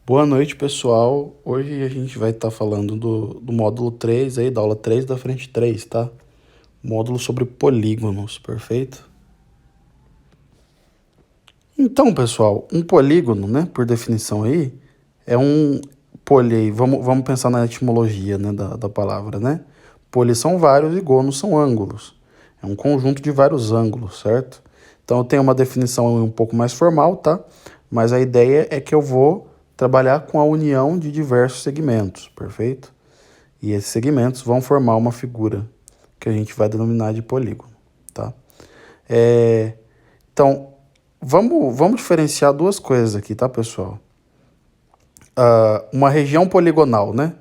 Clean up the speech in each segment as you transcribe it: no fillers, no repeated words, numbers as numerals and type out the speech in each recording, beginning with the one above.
Boa noite, pessoal. Hoje a gente vai estar falando do módulo 3 aí, da aula 3 da frente 3, tá? Módulo sobre polígonos, perfeito? Então, pessoal, um polígono, né, por definição aí, é um poli, vamos pensar na etimologia, né, da palavra, né? Poli são vários e gonos são ângulos. É um conjunto de vários ângulos, certo? Então eu tenho uma definição um pouco mais formal, tá? Mas a ideia é que eu vou trabalhar com a união de diversos segmentos, perfeito? E esses segmentos vão formar uma figura que a gente vai denominar de polígono, tá? Então, vamos diferenciar duas coisas aqui, tá, pessoal? Uma região poligonal, né?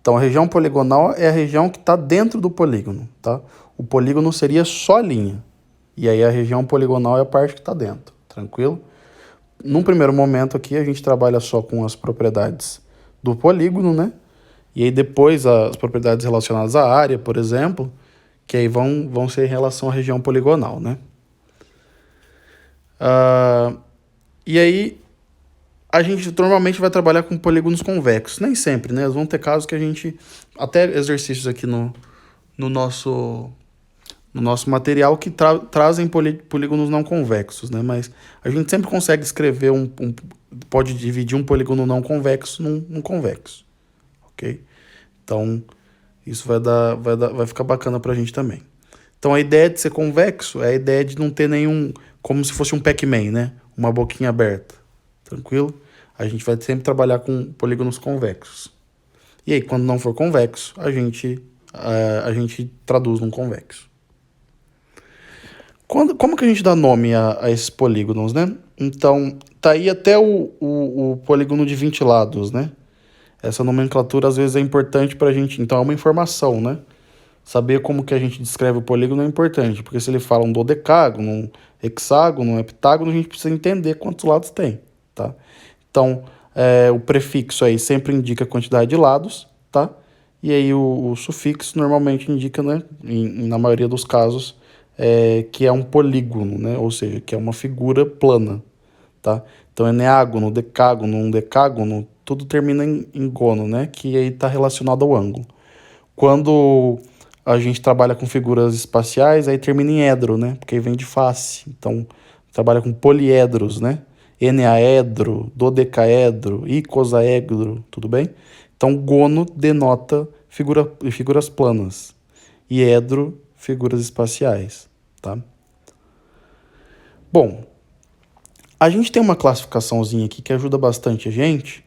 Então, a região poligonal é a região que está dentro do polígono, tá? O polígono seria só a linha. E aí a região poligonal é a parte que está dentro, tranquilo? Num primeiro momento aqui, a gente trabalha só com as propriedades do polígono, né? E aí depois as propriedades relacionadas à área, por exemplo, que aí vão ser em relação à região poligonal, né? E aí a gente normalmente vai trabalhar com polígonos convexos. Nem sempre, né? Vão ter casos que a gente... Até exercícios aqui no nosso material que trazem polígonos não convexos, né? Mas a gente sempre consegue escrever pode dividir um polígono não convexo num convexo, ok? Então, isso vai ficar bacana pra gente também. Então, a ideia de ser convexo é a ideia de não ter nenhum... Como se fosse um Pac-Man, né? Uma boquinha aberta, tranquilo? A gente vai sempre trabalhar com polígonos convexos. E aí, quando não for convexo, a gente traduz num convexo. Como que a gente dá nome a esses polígonos, né? Então, tá aí até o polígono de 20 lados, né? Essa nomenclatura às vezes é importante pra gente, então é uma informação, né? Saber como que a gente descreve o polígono é importante, porque se ele fala um dodecágono, um hexágono, um heptágono, a gente precisa entender quantos lados tem, tá? Então, o prefixo aí sempre indica a quantidade de lados, tá? E aí o sufixo normalmente indica, né, na maioria dos casos, que é um polígono, né? Ou seja, que é uma figura plana, tá? Então, eneágono, decágono, um decágono, tudo termina em gono, né? Que aí está relacionado ao ângulo. Quando a gente trabalha com figuras espaciais, aí termina em edro, né? Porque aí vem de face. Então, trabalha com poliedros, né? Eneaedro, dodecaedro, icosaedro, tudo bem? Então, gono denota figuras planas e edro, figuras espaciais, tá? Bom, a gente tem uma classificaçãozinha aqui que ajuda bastante a gente.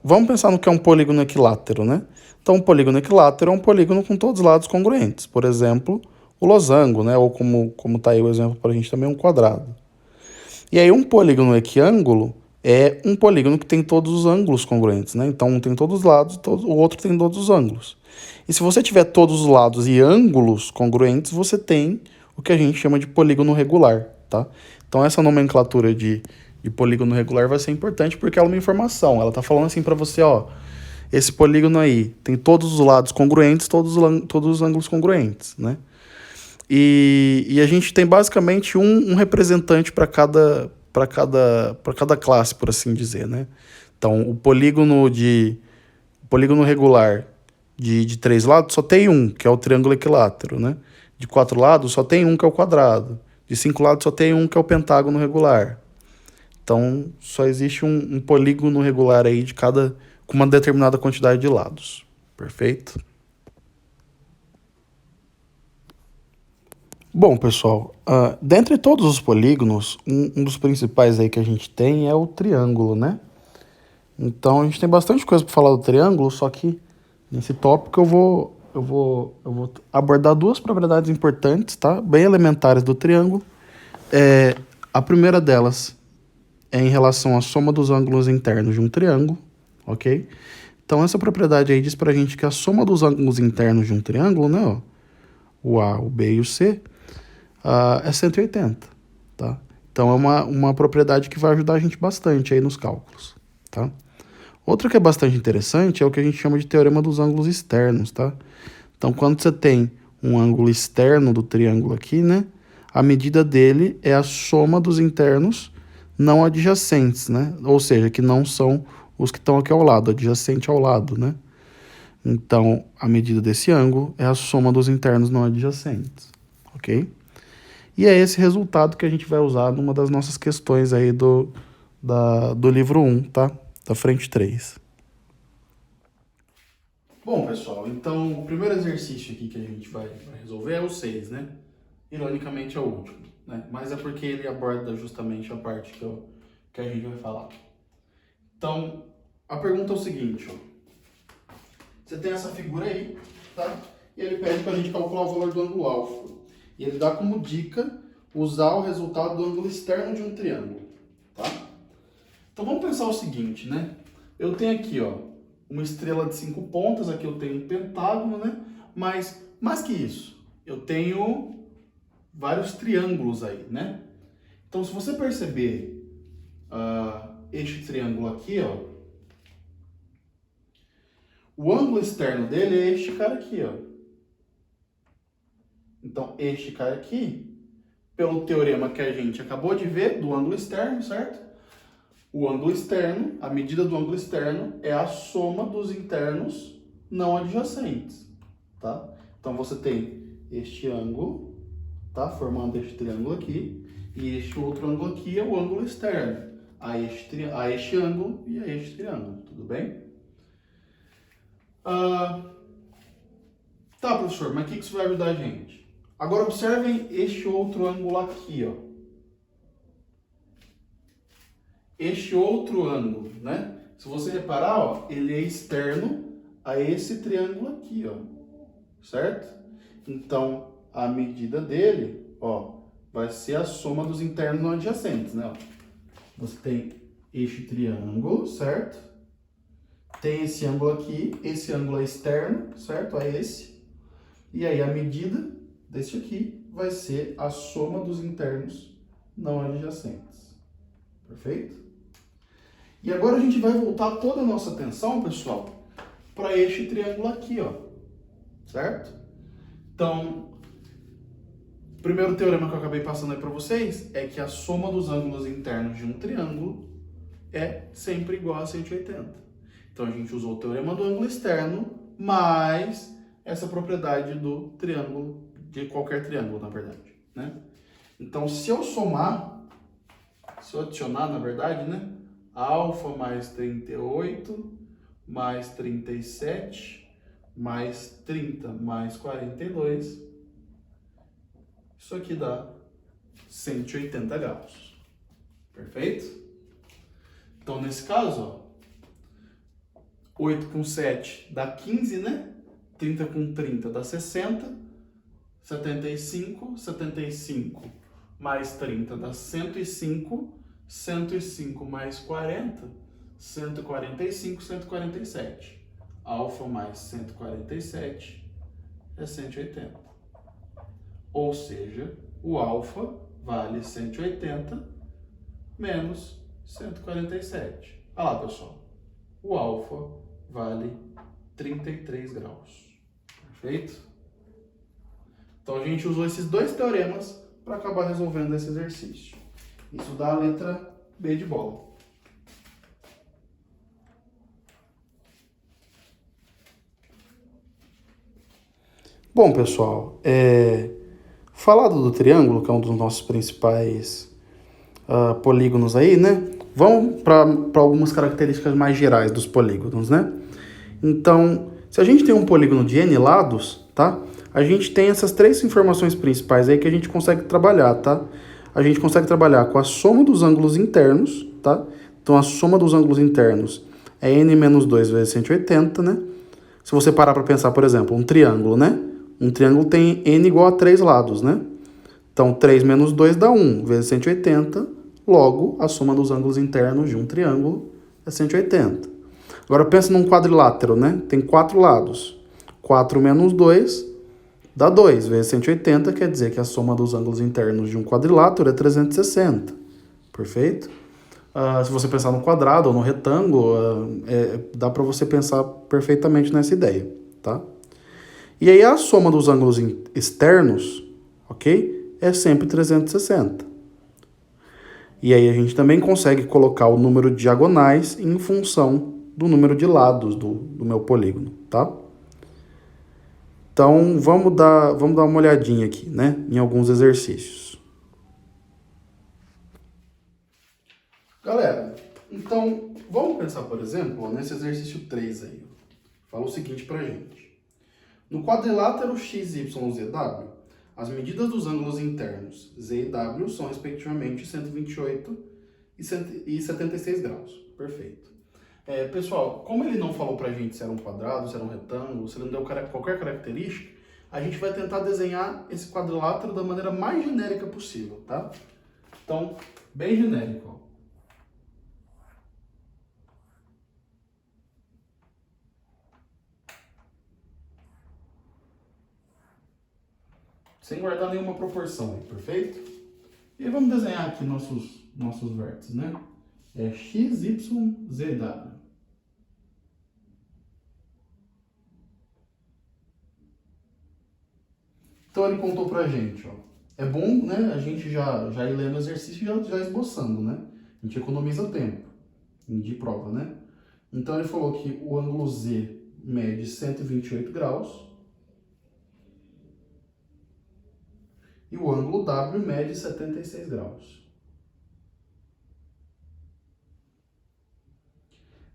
Vamos pensar no que é um polígono equilátero, né? Então, um polígono equilátero é um polígono com todos os lados congruentes. Por exemplo, o losango, né? Ou como tá aí o exemplo para a gente também, um quadrado. E aí, um polígono equiângulo é um polígono que tem todos os ângulos congruentes, né? Então, um tem todos os lados, o outro tem todos os ângulos. E se você tiver todos os lados e ângulos congruentes, você tem o que a gente chama de polígono regular, tá? Então, essa nomenclatura de polígono regular vai ser importante porque ela é uma informação. Ela tá falando assim para você, ó, esse polígono aí tem todos os lados congruentes, todos os ângulos congruentes, né? E a gente tem basicamente um representante para cada classe, por assim dizer, né? Então, o polígono regular de 3 lados só tem um, que é o triângulo equilátero, né? De 4 lados só tem um, que é o quadrado. De 5 lados só tem um, que é o pentágono regular. Então, só existe um polígono regular aí com uma determinada quantidade de lados. Perfeito? Bom, pessoal, dentre todos os polígonos, um dos principais aí que a gente tem é o triângulo, né? Então, a gente tem bastante coisa para falar do triângulo, só que nesse tópico eu vou abordar duas propriedades importantes, tá? Bem elementares do triângulo. A primeira delas é em relação à soma dos ângulos internos de um triângulo, ok? Então, essa propriedade aí diz pra gente que a soma dos ângulos internos de um triângulo, né, ó, o A, o B e o C, é 180, tá? Então, é uma propriedade que vai ajudar a gente bastante aí nos cálculos, tá? Outra que é bastante interessante é o que a gente chama de teorema dos ângulos externos, tá? Então, quando você tem um ângulo externo do triângulo aqui, né, a medida dele é a soma dos internos, não adjacentes, né? Ou seja, que não são os que estão aqui ao lado, adjacente ao lado, né? Então, a medida desse ângulo é a soma dos internos não adjacentes, ok? E é esse resultado que a gente vai usar numa das nossas questões aí do livro 1, tá? Da frente 3. Bom, pessoal, então o primeiro exercício aqui que a gente vai resolver é o 6, né? Ironicamente é o último, né? Mas é porque ele aborda justamente a parte que a gente vai falar. Então, a pergunta é o seguinte, ó. Você tem essa figura aí, tá? E ele pede pra gente calcular o valor do ângulo alfa. E ele dá como dica usar o resultado do ângulo externo de um triângulo, tá? Então vamos pensar o seguinte, né? Eu tenho aqui, ó, uma estrela de 5 pontas, aqui eu tenho um pentágono, né? Mas, mais que isso, eu tenho vários triângulos aí, né? Então, se você perceber este triângulo aqui, ó, o ângulo externo dele é este cara aqui, ó. Então, este cara aqui, pelo teorema que a gente acabou de ver do ângulo externo, certo? O ângulo externo, a medida do ângulo externo é a soma dos internos não adjacentes, tá? Então, você tem este ângulo, tá? Formando este triângulo aqui, e este outro ângulo aqui é o ângulo externo a este ângulo e a este triângulo, tudo bem? Tá, professor, mas o que isso vai ajudar a gente? Agora, observem este outro ângulo aqui, ó. Este outro ângulo, né? Se você reparar, ó, ele é externo a esse triângulo aqui, ó. Certo? Então, a medida dele, ó, vai ser a soma dos internos não adjacentes, né? Você tem este triângulo, certo? Tem esse ângulo aqui, esse ângulo é externo, certo? A esse. E aí a medida desse aqui vai ser a soma dos internos não adjacentes. Perfeito? E agora a gente vai voltar toda a nossa atenção, pessoal, para este triângulo aqui, ó. Certo? Então, o primeiro teorema que eu acabei passando aí para vocês é que a soma dos ângulos internos de um triângulo é sempre igual a 180. Então, a gente usou o teorema do ângulo externo mais essa propriedade do triângulo, de qualquer triângulo, na verdade, né? Então, se eu adicionar, na verdade, né? Alfa mais 38, mais 37, mais 30, mais 42. Isso aqui dá 180 graus. Perfeito? Então, nesse caso, ó, 8 com 7 dá 15, né? 30 com 30 dá 60. 75 mais 30 dá 105. 105 mais 40, 145, 147. Alfa mais 147 é 180. Ou seja, o alfa vale 180 menos 147. Olha lá, pessoal. O alfa vale 33 graus. Perfeito? Então, a gente usou esses dois teoremas para acabar resolvendo esse exercício. Isso dá a letra B de bola. Bom, pessoal, falado do triângulo, que é um dos nossos principais polígonos aí, né? Vamos para algumas características mais gerais dos polígonos, né? Então, se a gente tem um polígono de N lados, tá? A gente tem essas três informações principais aí que a gente consegue trabalhar, tá? A gente consegue trabalhar com a soma dos ângulos internos, tá? Então, a soma dos ângulos internos é n menos 2 vezes 180, né? Se você parar para pensar, por exemplo, um triângulo, né? Um triângulo tem n igual a 3 lados, né? Então, 3 menos 2 dá 1 vezes 180. Logo, a soma dos ângulos internos de um triângulo é 180. Agora, pensa num quadrilátero, né? Tem 4 lados. 4 menos 2 dá 2 vezes 180, quer dizer que a soma dos ângulos internos de um quadrilátero é 360. Perfeito? Se você pensar no quadrado ou no retângulo, dá para você pensar perfeitamente nessa ideia, tá? E aí a soma dos ângulos externos, ok? É sempre 360. E aí a gente também consegue colocar o número de diagonais em função do número de lados do meu polígono, tá? Então, vamos dar uma olhadinha aqui, né, em alguns exercícios. Galera, então, vamos pensar, por exemplo, nesse exercício 3 aí. Fala o seguinte pra gente. No quadrilátero XYZW, as medidas dos ângulos internos Z e W são, respectivamente, 128 e 76 graus. Perfeito. Pessoal, como ele não falou pra gente se era um quadrado, se era um retângulo, se ele não deu qualquer característica, a gente vai tentar desenhar esse quadrilátero da maneira mais genérica possível, tá? Então, bem genérico, ó. Sem guardar nenhuma proporção, perfeito? E aí vamos desenhar aqui nossos vértices, né? X, Y, Z, W. Então ele contou pra gente, ó. É bom, né, a gente já ir lendo o exercício e já esboçando, né? A gente economiza tempo de prova, né? Então ele falou que o ângulo Z mede 128 graus e o ângulo W mede 76 graus.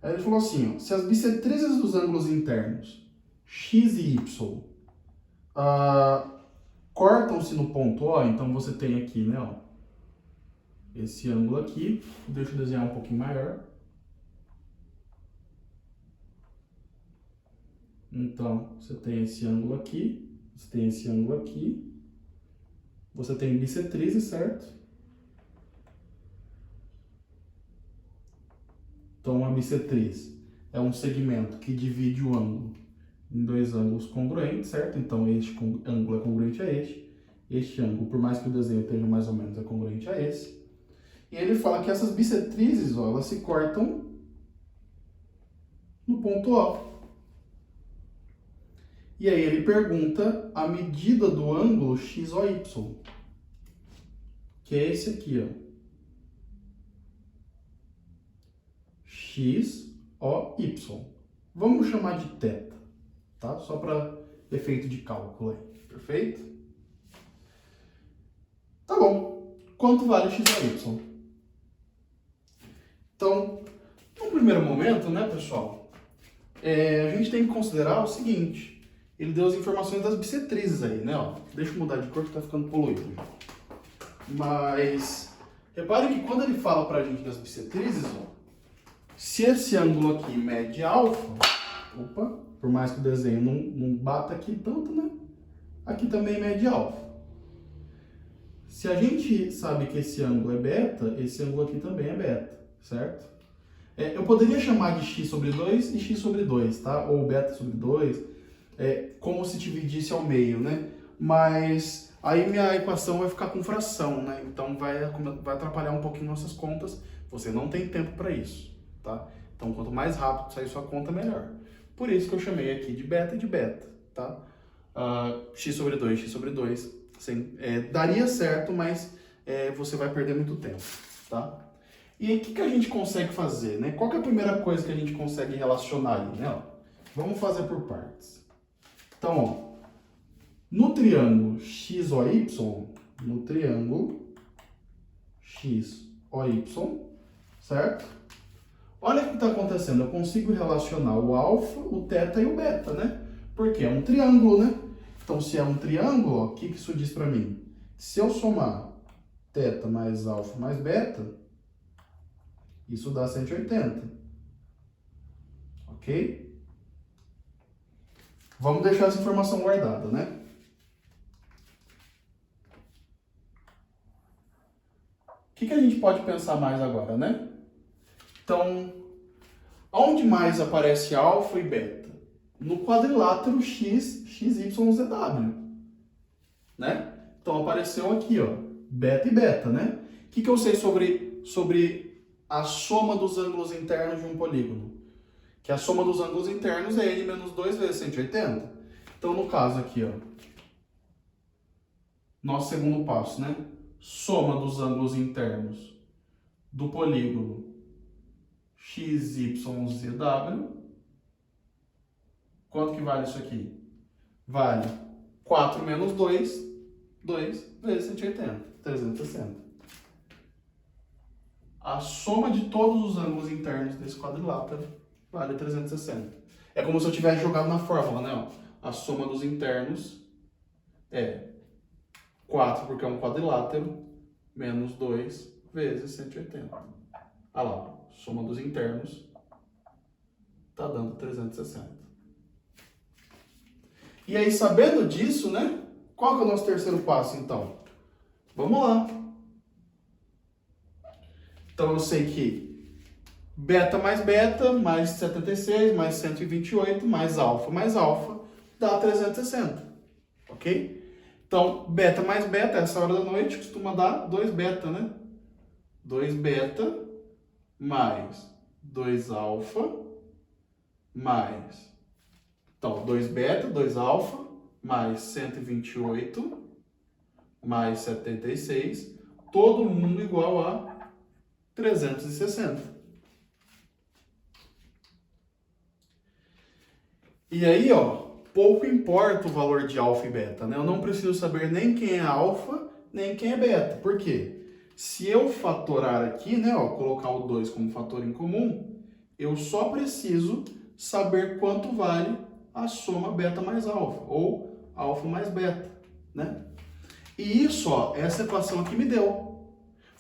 Aí ele falou assim, ó, se as bissetrizes dos ângulos internos x e y cortam-se no ponto O, então você tem aqui, né, ó, esse ângulo aqui, deixa eu desenhar um pouquinho maior. Então, você tem esse ângulo aqui, você tem esse ângulo aqui, você tem bissetrizes, certo? Então, uma bissetriz é um segmento que divide o ângulo em dois ângulos congruentes, certo? Então, este ângulo é congruente a este. Este ângulo, por mais que o desenho esteja mais ou menos, é congruente a esse. E ele fala que essas bissetrizes, ó, elas se cortam no ponto O. E aí ele pergunta a medida do ângulo XOY, que é esse aqui, ó. XOY. Vamos chamar de θ, tá? Só para efeito de cálculo aí, perfeito? Tá bom. Quanto vale XOY? Então, no primeiro momento, né, pessoal, a gente tem que considerar o seguinte. Ele deu as informações das bissetrizes aí, né? Ó. Deixa eu mudar de cor que tá ficando poluído. Mas, repare que quando ele fala pra gente das bissetrizes, ó, se esse ângulo aqui mede alfa, opa, por mais que o desenho não bata aqui tanto, né? Aqui também mede alfa. Se a gente sabe que esse ângulo é beta, esse ângulo aqui também é beta, certo? Eu poderia chamar de x sobre 2 e x sobre 2, tá? Ou beta sobre 2, como se dividisse ao meio, né? Mas aí minha equação vai ficar com fração, né? Então vai atrapalhar um pouquinho nossas contas. Você não tem tempo para isso, tá? Então quanto mais rápido sair sua conta, melhor. Por isso que eu chamei aqui de beta e de beta, tá? X sobre 2, x sobre 2. Daria certo, mas você vai perder muito tempo, tá? E aí, o que a gente consegue fazer, né? Qual que é a primeira coisa que a gente consegue relacionar ali, né? Ó, vamos fazer por partes. Então, ó, no triângulo XOY, certo? Olha o que está acontecendo. Eu consigo relacionar o alfa, o θ e o beta, né? Porque é um triângulo, né? Então, se é um triângulo, ó, o que isso diz para mim? Se eu somar θ mais alfa mais beta, isso dá 180. Ok? Vamos deixar essa informação guardada, né? O que a gente pode pensar mais agora, né? Então, onde mais aparece alfa e beta? No quadrilátero XYZW, né? Então, apareceu aqui, ó, beta e beta, né? O que eu sei sobre a soma dos ângulos internos de um polígono? Que a soma dos ângulos internos é n menos 2 vezes 180. Então, no caso aqui, ó, nosso segundo passo, né? Soma dos ângulos internos do polígono XYZW. Quanto que vale isso aqui? Vale 4 menos 2, 2 vezes 180, 360. A soma de todos os ângulos internos desse quadrilátero vale 360. É como se eu tivesse jogado na fórmula, né? A soma dos internos é 4, porque é um quadrilátero, menos 2 vezes 180. Olha lá, soma dos internos está dando 360. E aí, sabendo disso, né? Qual que é o nosso terceiro passo, então? Vamos lá. Então, eu sei que beta mais 76, mais 128, mais alfa, dá 360. Ok? Então, beta mais beta, essa hora da noite, costuma dar 2 beta, né? 2 beta mais 2 alfa mais... Então, 2 beta, 2 alfa, mais 128, mais 76, todo mundo igual a 360. E aí, ó, pouco importa o valor de alfa e beta, né? Eu não preciso saber nem quem é alfa, nem quem é beta. Por quê? Se eu fatorar aqui, né, ó, colocar o 2 como fator em comum, eu só preciso saber quanto vale a soma beta mais alfa, ou alfa mais beta, né? E isso, ó, essa equação aqui me deu.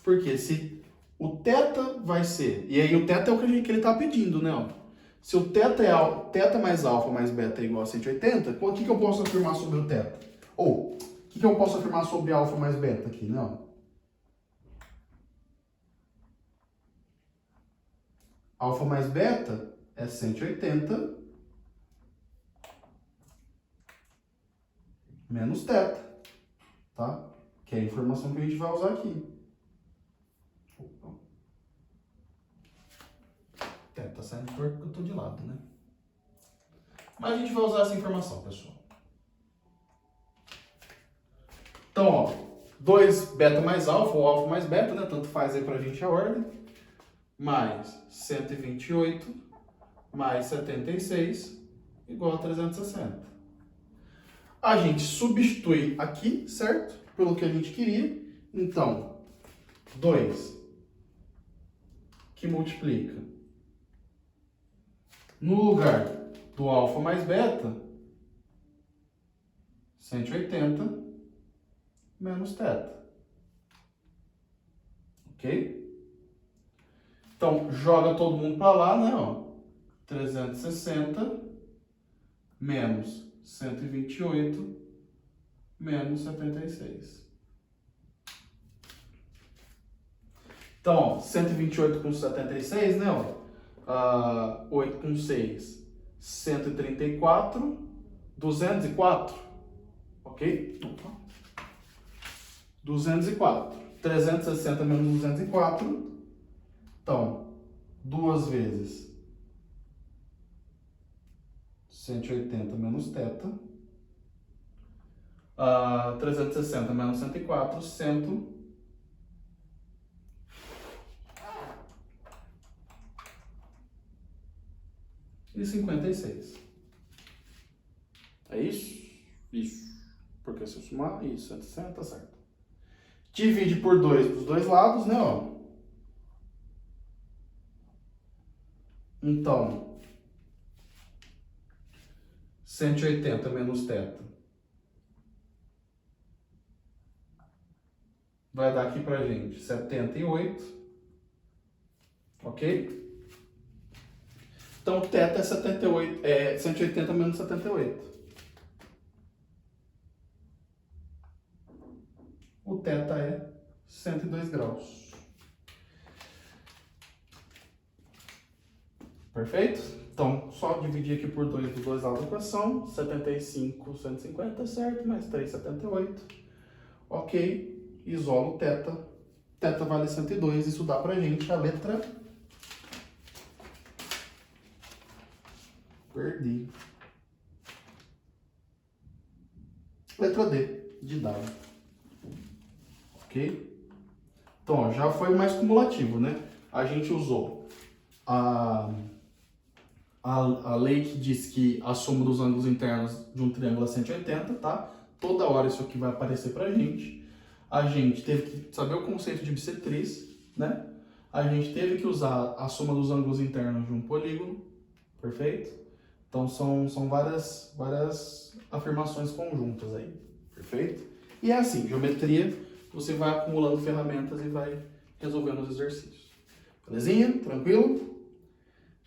Porque se o θ vai ser... E aí o θ é o que ele está pedindo, né? Ó. Se o θ é θ mais alfa mais beta é igual a 180, o que eu posso afirmar sobre o θ? Ou, o que eu posso afirmar sobre alfa mais beta aqui, né? Ó. Alfa mais beta é 180 menos θ, tá? Que é a informação que a gente vai usar aqui. Tá saindo torto porque eu tô de lado, né? Mas a gente vai usar essa informação, pessoal. Então, ó, 2 beta mais alfa ou alfa mais beta, né? Tanto faz aí pra gente a ordem. Mais 128 mais 76 igual a 360. A gente substitui aqui, certo? Pelo que a gente queria. Então, 2 que multiplica no lugar do alfa mais beta, 180 menos θ. Ok? Então, joga todo mundo para lá, né? Ó. 360 menos 128 menos 76. Então, ó, 128 com 76, né? Ó, 8 com 6, 134, 204. Ok? 204. 360 menos 204. Então, 2 vezes 180 menos θ. 360 menos 104, 156. É isso? Isso. Porque se eu somar, isso, 160, tá certo. Divide por 2 dos dois lados, né? Ó. Então, 180 menos θ vai dar aqui pra gente 78, ok? Então, θ é 78, é 180 menos 78. O θ é 102 graus. Perfeito? Então, só dividir aqui por 2 dos dois lados da equação. 75, 150, certo? Mais 3, 78. Ok. Isolo θ. Θ vale 102. Isso dá pra gente a letra... Perdi. Letra D, de dado. Ok? Então, ó, já foi mais cumulativo, né? A gente usou a, a lei que diz que a soma dos ângulos internos de um triângulo é 180, tá? Toda hora isso aqui vai aparecer pra gente. A gente teve que saber o conceito de bissetriz, né? A gente teve que usar a soma dos ângulos internos de um polígono, perfeito? Então são várias afirmações conjuntas aí, perfeito? E é assim, geometria, você vai acumulando ferramentas e vai resolvendo os exercícios. Belezinha? Tranquilo?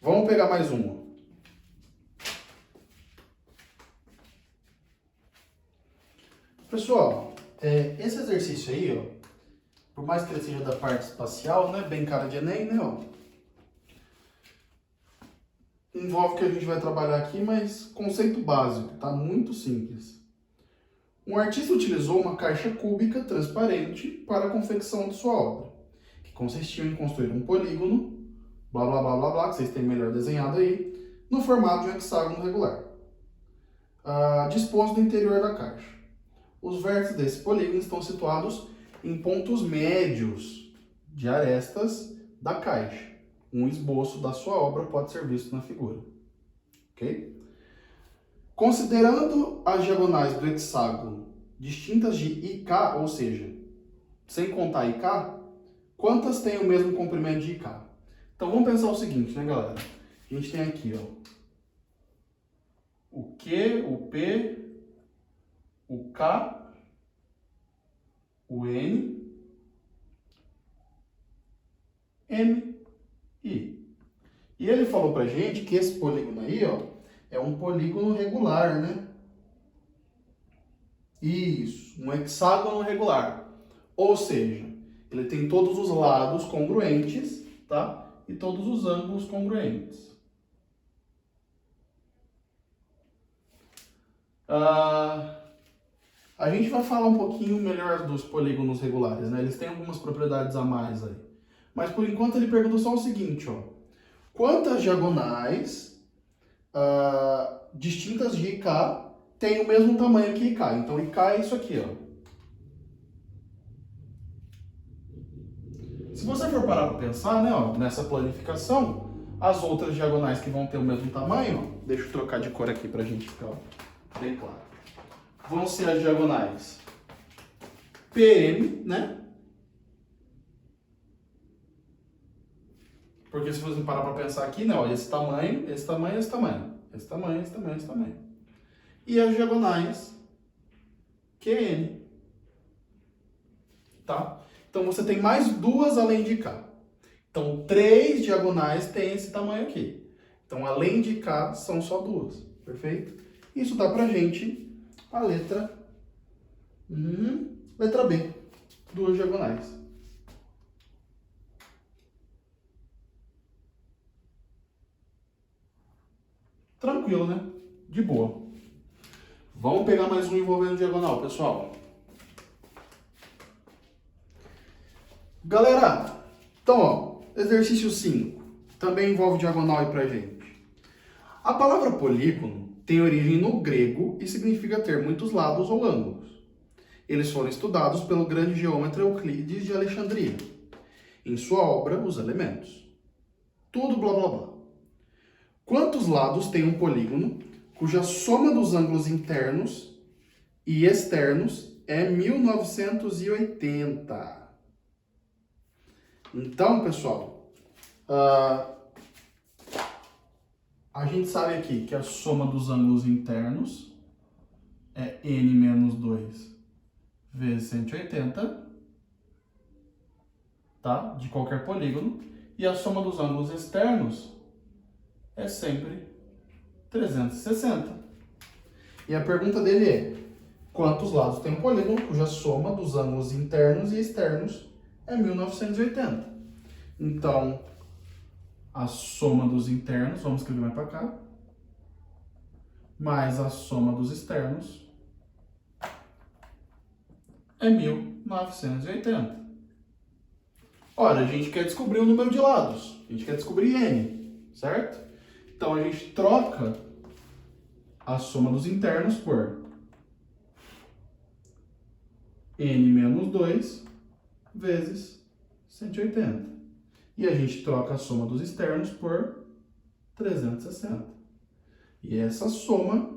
Vamos pegar mais uma. Pessoal, esse exercício aí, ó, por mais que ele seja da parte espacial, né, bem cara de Enem, né, ó, envolve o que a gente vai trabalhar aqui, mas conceito básico, tá? Muito simples. Um artista utilizou uma caixa cúbica transparente para a confecção de sua obra, que consistia em construir um polígono, blá blá blá blá blá, que vocês têm melhor desenhado aí, no formato de um hexágono regular, disposto no interior da caixa. Os vértices desse polígono estão situados em pontos médios de arestas da caixa. Um esboço da sua obra pode ser visto na figura. Ok? Considerando as diagonais do hexágono distintas de IK, ou seja, sem contar IK, quantas têm o mesmo comprimento de IK? Então vamos pensar o seguinte, né, galera? A gente tem aqui, ó, o Q, o P, o K, o N, M, I. E ele falou pra gente que esse polígono aí, ó, é um polígono regular, né? Isso, um hexágono regular. Ou seja, ele tem todos os lados congruentes, tá? E todos os ângulos congruentes. A gente vai falar um pouquinho melhor dos polígonos regulares, né? Eles têm algumas propriedades a mais aí. Mas por enquanto ele perguntou só o seguinte, ó. Quantas diagonais distintas de IK têm o mesmo tamanho que IK? Então IK é isso aqui, ó. Se você for parar para pensar, né, ó, nessa planificação, as outras diagonais que vão ter o mesmo tamanho, ó, deixa eu trocar de cor aqui para a gente ficar bem claro. Vão ser as diagonais PM, né? Porque se você parar para pensar aqui, né, ó, esse tamanho, esse tamanho, esse tamanho, esse tamanho, esse tamanho, esse tamanho. E as diagonais QN. Tá? Então você tem mais duas além de K. Então 3 diagonais têm esse tamanho aqui. Então além de K são só duas. Perfeito? Isso dá pra gente a letra B. 2 diagonais. Tranquilo, né? De boa. Vamos pegar mais um envolvendo diagonal, pessoal. Galera, então, ó, exercício 5. Também envolve diagonal aí pra gente. A palavra polígono tem origem no grego e significa ter muitos lados ou ângulos. Eles foram estudados pelo grande geômetra Euclides de Alexandria, em sua obra Os Elementos. Tudo blá blá blá. Quantos lados tem um polígono cuja soma dos ângulos internos e externos é 1980? Então, pessoal, a gente sabe aqui que a soma dos ângulos internos é n menos 2 vezes 180, tá? De qualquer polígono. E a soma dos ângulos externos é sempre 360. E a pergunta dele é: quantos lados tem um polígono cuja soma dos ângulos internos e externos é 1980? Então, a soma dos internos, vamos escrever mais para cá, mais a soma dos externos é 1980. Ora, a gente quer descobrir o número de lados, a gente quer descobrir n, certo? Então, a gente troca a soma dos internos por n menos 2 vezes 180. E a gente troca a soma dos externos por 360. E essa soma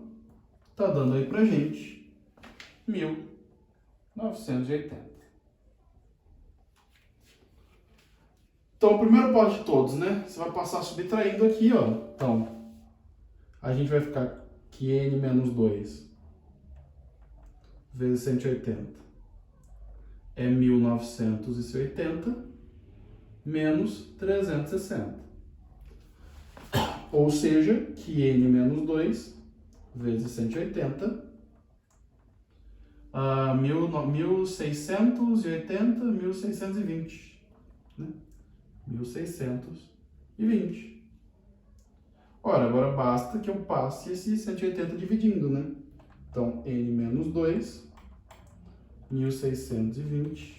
está dando aí pra gente 1.980. Então, o primeiro pau de todos, né? Você vai passar subtraindo aqui, ó. Então, a gente vai ficar que n menos 2 vezes 180 é 1.980 menos 360. Ou seja, que n menos 2 vezes 180, 1.680, 1.620, né? 1.620. Ora, agora basta que eu passe esse 180 dividindo, né? Então, n menos 2, 1.620,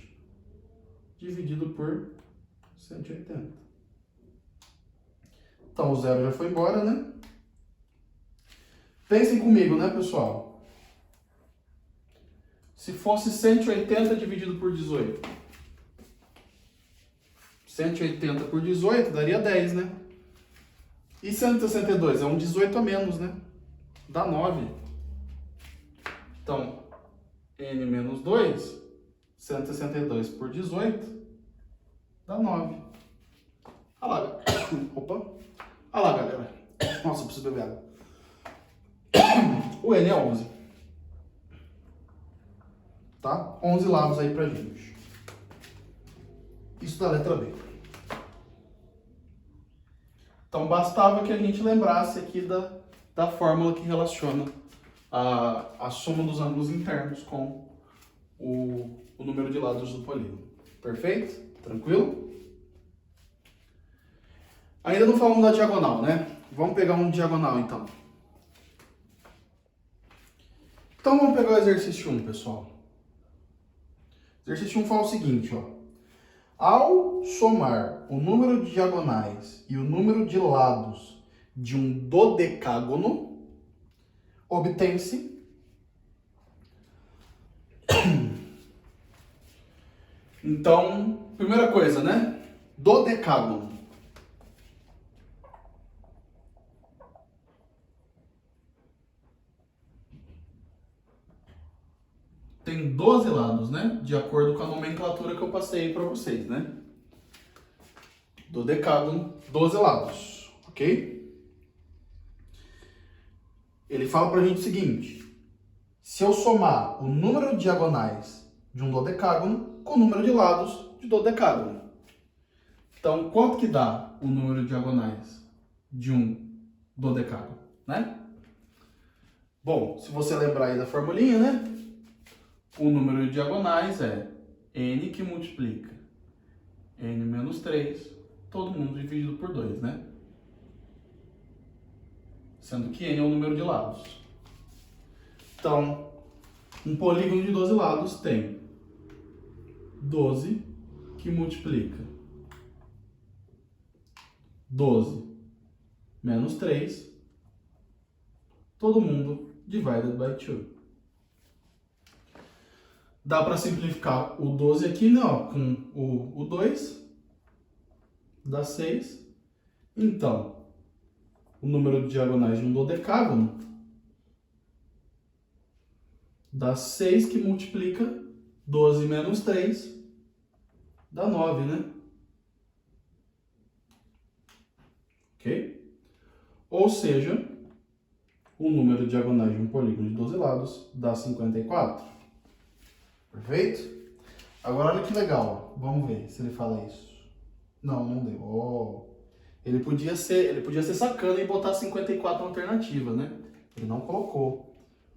dividido por 180. Então, o zero já foi embora, né? Pensem comigo, né, pessoal? Se fosse 180 dividido por 18. 180 por 18 daria 10, né? E 162 é um 18 a menos, né? Dá 9. Então, n menos 2, 162 por 18, dá 9. Olha lá. Opa. Olha lá, galera. Nossa, eu preciso beber água. O n é 11. Tá? 11 lavos aí pra gente. Isso da letra B. Então, bastava que a gente lembrasse aqui da fórmula que relaciona a soma dos ângulos internos com o número de lados do polígono. Perfeito? Tranquilo? Ainda não falamos da diagonal, né? Vamos pegar um diagonal, então. Então, vamos pegar o exercício 1, pessoal. O exercício 1 fala o seguinte, ó. Ao somar o número de diagonais e o número de lados de um dodecágono, obtém-se então, primeira coisa, né? Dodecágono. Tem 12 lados, né? De acordo com a nomenclatura que eu passei para vocês, né? Dodecágono, 12 lados, ok? Ele fala pra gente o seguinte: se eu somar o número de diagonais de um dodecágono com o número de lados de dodecágono. Então, quanto que dá o número de diagonais de um dodecágono, né? Bom, se você lembrar aí da formulinha, né? O número de diagonais é n que multiplica n menos 3, todo mundo dividido por 2, né? Sendo que n é o número de lados. Então, um polígono de 12 lados tem 12 que multiplica 12 menos 3, todo mundo divided by 2. Dá para simplificar o 12 aqui, né, ó, com o 2, dá 6. Então, o número de diagonais de um dodecágono dá 6 que multiplica 12 menos 3, dá 9, né? Ok? Ou seja, o número de diagonais de um polígono de 12 lados dá 54. Perfeito? Agora olha que legal, ó. Vamos ver se ele fala isso. Não, não deu. Oh. Ele podia ser sacana e botar 54 na alternativa, né? Ele não colocou.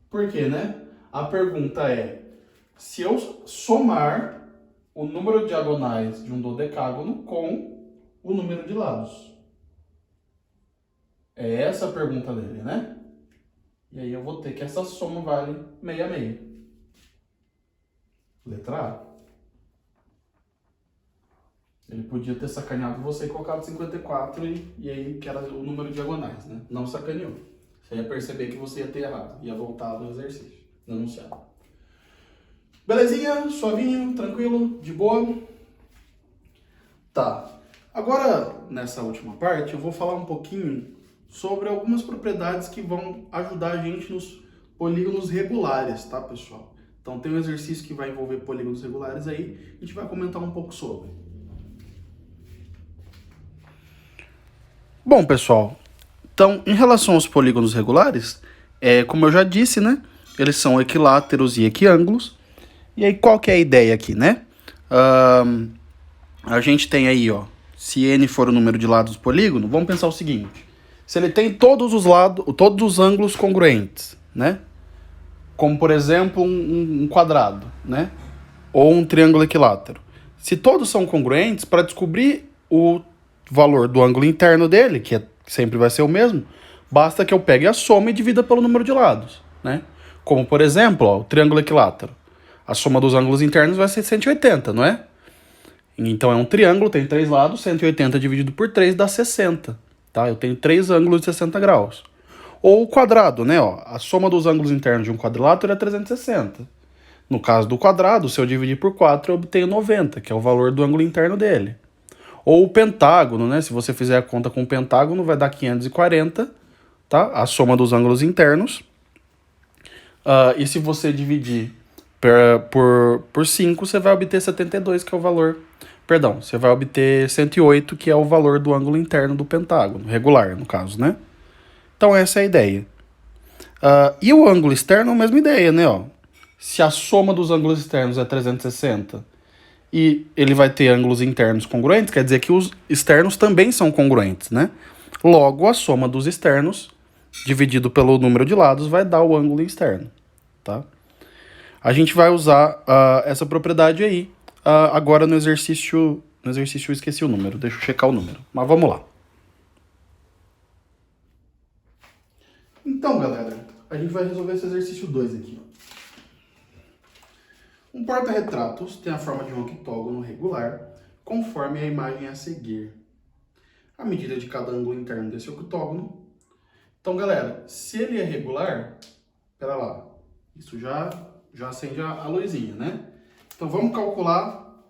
Por quê, né? A pergunta é: se eu somar o número de diagonais de um dodecágono com o número de lados. É essa a pergunta dele, né? E aí eu vou ter que essa soma vale 6/6. Letra A. Ele podia ter sacaneado você e colocado 54 e aí que era o número de diagonais, né? Não sacaneou. Você ia perceber que você ia ter errado. Ia voltar no exercício, no enunciado. Belezinha? Suavinho, tranquilo, de boa? Tá. Agora, nessa última parte, eu vou falar um pouquinho sobre algumas propriedades que vão ajudar a gente nos polígonos regulares, tá, pessoal? Então, tem um exercício que vai envolver polígonos regulares aí, a gente vai comentar um pouco sobre. Bom, pessoal, então, em relação aos polígonos regulares, como eu já disse, né, eles são equiláteros e equiângulos. E aí, qual que é a ideia aqui, né? A gente tem aí, ó, se n for o número de lados do polígono, vamos pensar o seguinte. Se ele tem todos os lados, todos os ângulos congruentes, né? Como, por exemplo, um quadrado, né? Ou um triângulo equilátero. Se todos são congruentes, para descobrir o valor do ângulo interno dele, que sempre vai ser o mesmo, basta que eu pegue a soma e divida pelo número de lados, né? Como, por exemplo, ó, o triângulo equilátero. A soma dos ângulos internos vai ser 180, não é? Então é um triângulo, tem 3 lados, 180 dividido por 3 dá 60. Tá? Eu tenho 3 ângulos de 60 graus. Ou o quadrado, né? Ó, a soma dos ângulos internos de um quadrilátero é 360. No caso do quadrado, se eu dividir por 4, eu obtenho 90, que é o valor do ângulo interno dele. Ou o pentágono, né? Se você fizer a conta com o pentágono, vai dar 540, tá? A soma dos ângulos internos. E se você dividir por 5, você vai obter 72, que é o valor. Perdão, você vai obter 108, que é o valor do ângulo interno do pentágono, regular, no caso, né? Então, essa é a ideia. E o ângulo externo é a mesma ideia, né? Ó. Se a soma dos ângulos externos é 360 e ele vai ter ângulos internos congruentes, quer dizer que os externos também são congruentes, né? Logo, a soma dos externos dividido pelo número de lados vai dar o ângulo externo, tá? A gente vai usar essa propriedade aí agora no exercício. No exercício eu esqueci o número, deixa eu checar o número. Mas vamos lá. Então, galera, a gente vai resolver esse exercício 2 aqui. Ó. Um porta-retratos tem a forma de um octógono regular, conforme a imagem a seguir. A medida de cada ângulo interno desse octógono. Então, galera, se ele é regular, pera lá, isso já acende a luzinha, né? Então, vamos calcular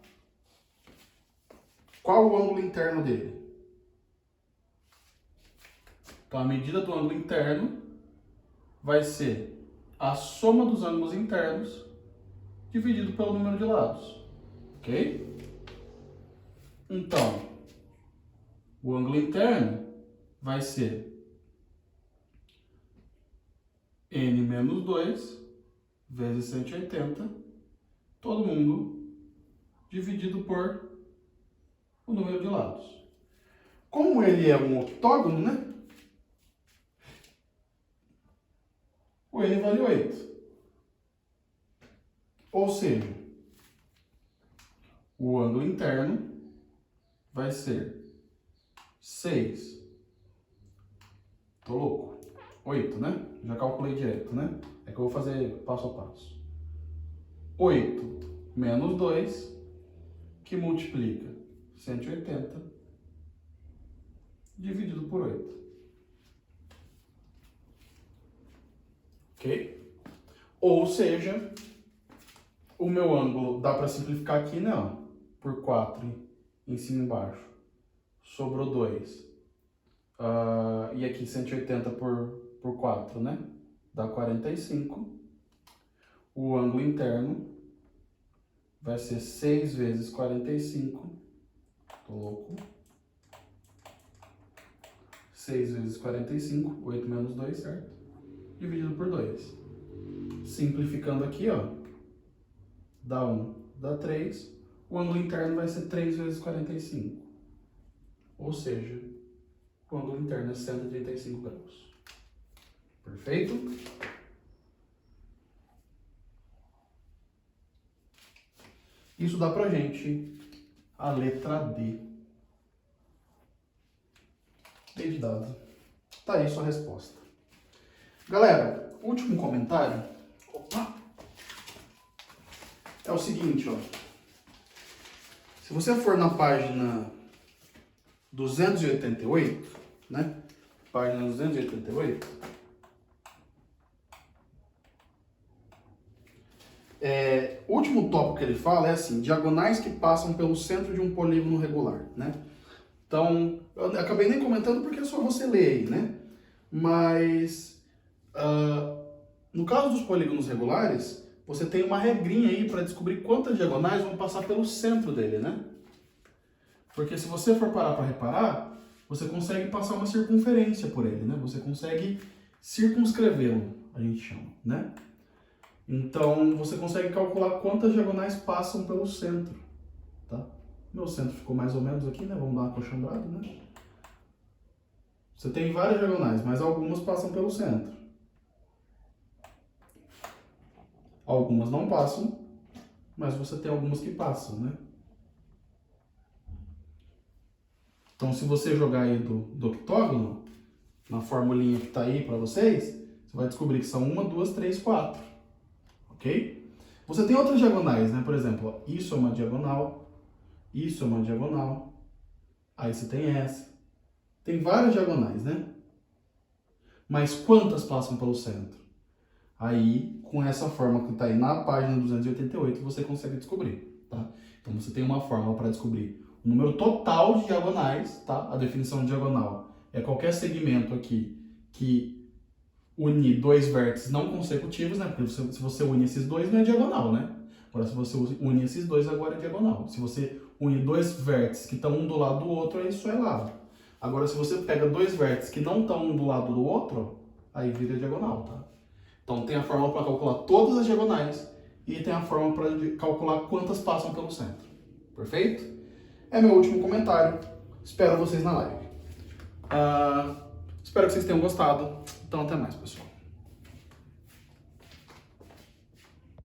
qual o ângulo interno dele. Então, a medida do ângulo interno vai ser a soma dos ângulos internos dividido pelo número de lados, ok? Então, o ângulo interno vai ser n menos 2 vezes 180, todo mundo dividido por o número de lados. Como ele é um octógono, né? O n vale 8. Ou seja, o ângulo interno vai ser 6. Tô louco. 8, né? Já calculei direto, né? É que eu vou fazer passo a passo. 8 menos 2, que multiplica 180, dividido por 8. Ok? Ou seja, o meu ângulo, dá para simplificar aqui, né? Ó, por 4 em cima e embaixo. Sobrou 2. E aqui 180 por 4, né? Dá 45. O ângulo interno vai ser 6 vezes 45. Tô louco. 6 vezes 45, 8 menos 2, certo? Dividido por 2. Simplificando aqui, ó. Dá 1, dá 3. O ângulo interno vai ser 3 vezes 45. Ou seja, o ângulo interno é 135 graus. Perfeito? Isso dá pra gente a letra D. D de dado. Tá aí sua resposta. Galera, último comentário. Opa! É o seguinte, ó. Se você for na página 288, né? Página 288. O último tópico que ele fala é assim, diagonais que passam pelo centro de um polígono regular, né? Então, eu acabei nem comentando porque é só você ler aí, né? Mas, no caso dos polígonos regulares, você tem uma regrinha aí para descobrir quantas diagonais vão passar pelo centro dele, né? Porque se você for parar para reparar, você consegue passar uma circunferência por ele, né? Você consegue circunscrevê-lo, a gente chama, né? Então, você consegue calcular quantas diagonais passam pelo centro, tá? Meu centro ficou mais ou menos aqui, né? Vamos dar uma coxambrada, né? Você tem várias diagonais, mas algumas passam pelo centro. Algumas não passam, mas você tem algumas que passam, né? Então, se você jogar aí do octógono, na formulinha que está aí para vocês, você vai descobrir que são 1, 2, 3, 4. Ok? Você tem outras diagonais, né? Por exemplo, ó, isso é uma diagonal, isso é uma diagonal, aí você tem essa. Tem várias diagonais, né? Mas quantas passam pelo centro? Aí, com essa fórmula que está aí na página 288, você consegue descobrir, tá? Então, você tem uma fórmula para descobrir o número total de diagonais, tá? A definição de diagonal é qualquer segmento aqui que une dois vértices não consecutivos, né? Porque se você une esses dois, não é diagonal, né? Agora, se você une esses dois, agora é diagonal. Se você une dois vértices que estão um do lado do outro, aí isso é lado. Agora, se você pega dois vértices que não estão um do lado do outro, aí vira diagonal, tá? Então, tem a fórmula para calcular todas as diagonais e tem a fórmula para calcular quantas passam pelo centro. Perfeito? É meu último comentário. Espero vocês na live. Espero que vocês tenham gostado. Então, até mais, pessoal.